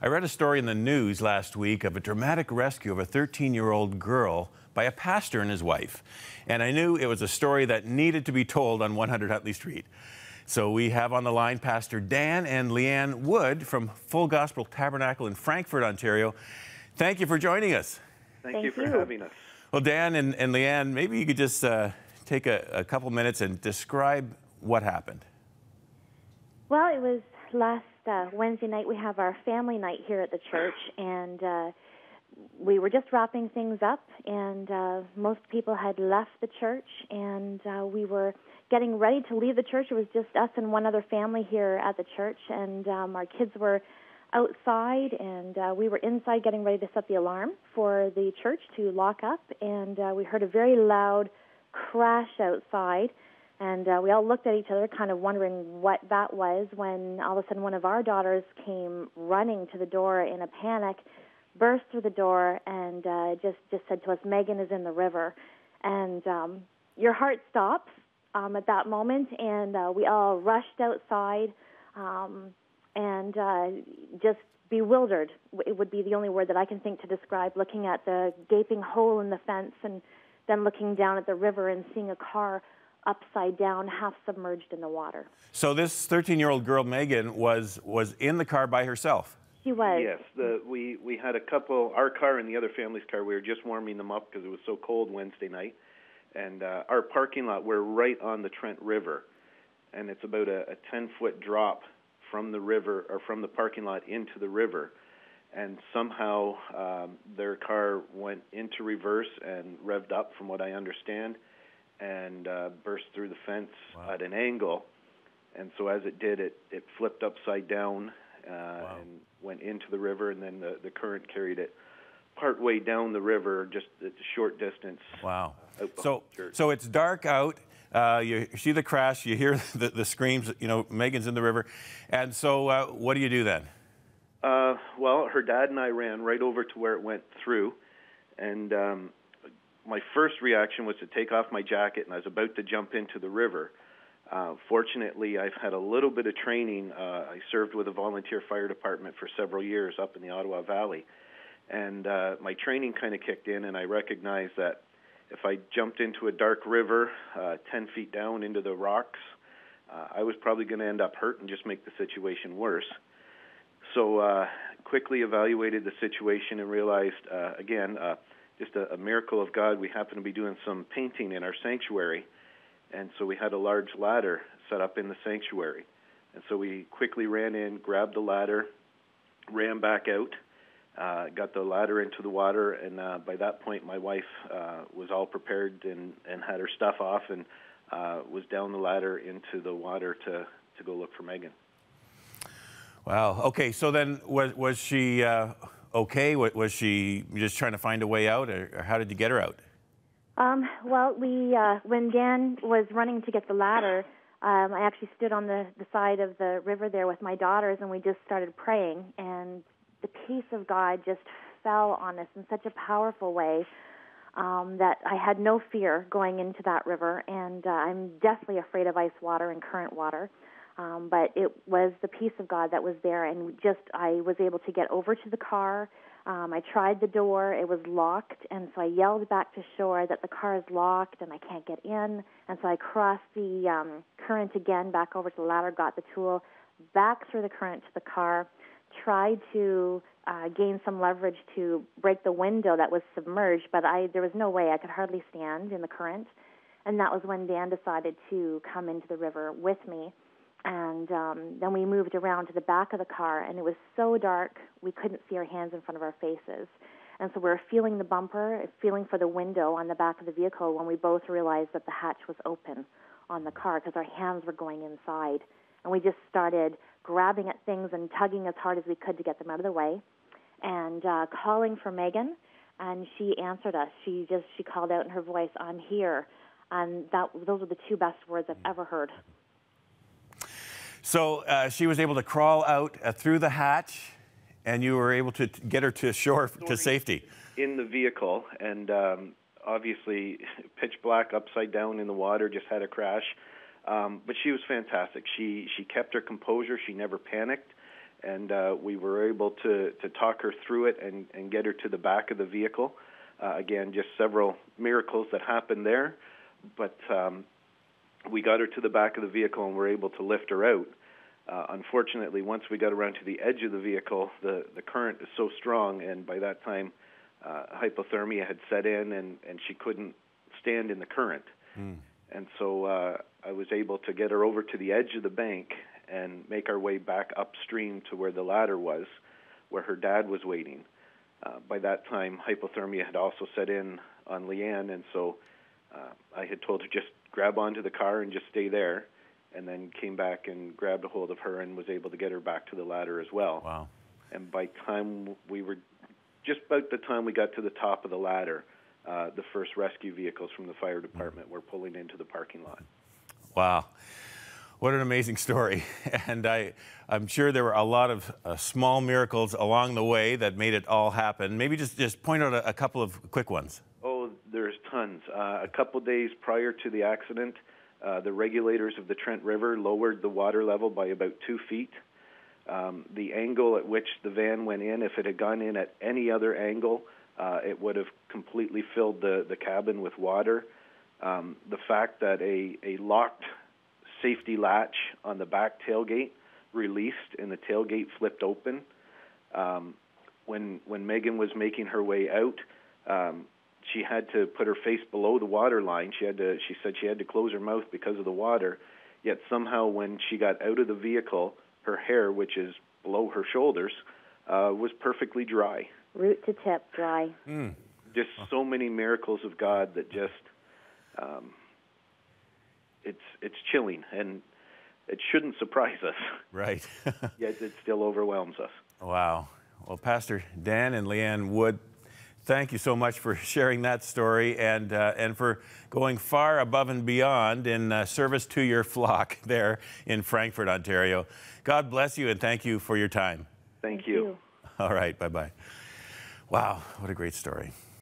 I read a story in the news last week of a dramatic rescue of a 13-year-old girl by a pastor and his wife. And I knew it was a story that needed to be told on 100 Huntley Street. So we have on the line Pastor Dan and Liane Wood from Full Gospel Tabernacle in Frankfurt, Ontario. Thank you for joining us. Thank you for having us. Well, Dan and Liane, maybe you could just take a couple minutes and describe what happened. Well, it was last Wednesday night. We have our family night here at the church, and we were just wrapping things up, and most people had left the church, and we were getting ready to leave the church. It was just us and one other family here at the church, and our kids were outside, and we were inside getting ready to set the alarm for the church to lock up, and we heard a very loud crash outside, and we all looked at each other kind of wondering what that was, when all of a sudden one of our daughters came running to the door in a panic, burst through the door, and just said to us, "Megan is in the river." And your heart stops at that moment, and we all rushed outside, and just bewildered. It would be the only word that I can think to describe, looking at the gaping hole in the fence and then looking down at the river and seeing a car upside down, half submerged in the water. So this 13-year-old girl, Megan, was in the car by herself? She was. Yes. We had a couple, our car and the other family's car, we were just warming them up because it was so cold Wednesday night. And our parking lot, we're right on the Trent River, and it's about a 10-foot drop from the river, or from the parking lot into the river. And somehow their car went into reverse and revved up, from what I understand, and burst through the fence at an angle. And so as it did, it flipped upside down and went into the river, and then the current carried it part way down the river, just a short distance. Wow. So it's dark out. You see the crash. You hear the screams. You know, Megan's in the river. And so what do you do then? Well, her dad and I ran right over to where it went through. And my first reaction was to take off my jacket, and I was about to jump into the river. Fortunately, I've had a little bit of training. I served with a volunteer fire department for several years up in the Ottawa Valley. And my training kind of kicked in, and I recognized that if I jumped into a dark river 10 feet down into the rocks, I was probably going to end up hurt and just make the situation worse. So quickly evaluated the situation and realized, again, just a miracle of God, we happened to be doing some painting in our sanctuary, and so we had a large ladder set up in the sanctuary. And so we quickly ran in, grabbed the ladder, ran back out, got the ladder into the water, and by that point my wife was all prepared and had her stuff off and was down the ladder into the water to go look for Megan. Wow. Okay, so then was she okay? Was she just trying to find a way out, or how did you get her out? Well, when Dan was running to get the ladder, I actually stood on the side of the river there with my daughters, and we just started praying, and the peace of God just fell on us in such a powerful way that I had no fear going into that river, and I'm deathly afraid of ice water and current water. But it was the peace of God that was there, and I was able to get over to the car. I tried the door. It was locked, and so I yelled back to shore that the car is locked and I can't get in. And so I crossed the current again back over to the ladder, got the tool back through the current to the car, tried to gain some leverage to break the window that was submerged, but there was no way. I could hardly stand in the current. And that was when Dan decided to come into the river with me. And then we moved around to the back of the car, and it was so dark we couldn't see our hands in front of our faces. And so we were feeling the bumper, feeling for the window on the back of the vehicle, when we both realized that the hatch was open on the car because our hands were going inside. And we just started grabbing at things and tugging as hard as we could to get them out of the way, and calling for Megan. And she answered us. She called out in her voice, "I'm here." And those were the two best words I've ever heard. So she was able to crawl out through the hatch, and you were able to get her to shore to safety. In the vehicle, and obviously pitch black, upside down in the water, just had a crash. But she was fantastic. She kept her composure. She never panicked. and we were able to talk her through it and get her to the back of the vehicle. Again, just several miracles that happened there, but we got her to the back of the vehicle and were able to lift her out. Unfortunately, once we got around to the edge of the vehicle, the current is so strong, and by that time, hypothermia had set in, and she couldn't stand in the current. And so I was able to get her over to the edge of the bank and make our way back upstream to where the ladder was, where her dad was waiting. By that time, hypothermia had also set in on Liane, and so I had told her just grab onto the car and just stay there, and then came back and grabbed a hold of her and was able to get her back to the ladder as well. Wow. And by time we were, just about the time we got to the top of the ladder, the first rescue vehicles from the fire department were pulling into the parking lot. Wow. What an amazing story. And I'm sure there were a lot of small miracles along the way that made it all happen. Maybe just point out a couple of quick ones. Oh, there's tons. A couple days prior to the accident, the regulators of the Trent River lowered the water level by about 2 feet. The angle at which the van went in, if it had gone in at any other angle, it would have completely filled the cabin with water. The fact that a locked safety latch on the back tailgate released and the tailgate flipped open. When Megan was making her way out, she had to put her face below the water line. She said she had to close her mouth because of the water. Yet somehow when she got out of the vehicle, her hair, which is below her shoulders, was perfectly dry. Root to tip, dry. Just so many miracles of God that just, it's chilling, and it shouldn't surprise us. Right. Yet it still overwhelms us. Wow. Well, Pastor Dan and Liane Wood, thank you so much for sharing that story and for going far above and beyond in service to your flock there in Frankfurt, Ontario. God bless you, and thank you for your time. Thank you. All right, bye-bye. Wow, what a great story.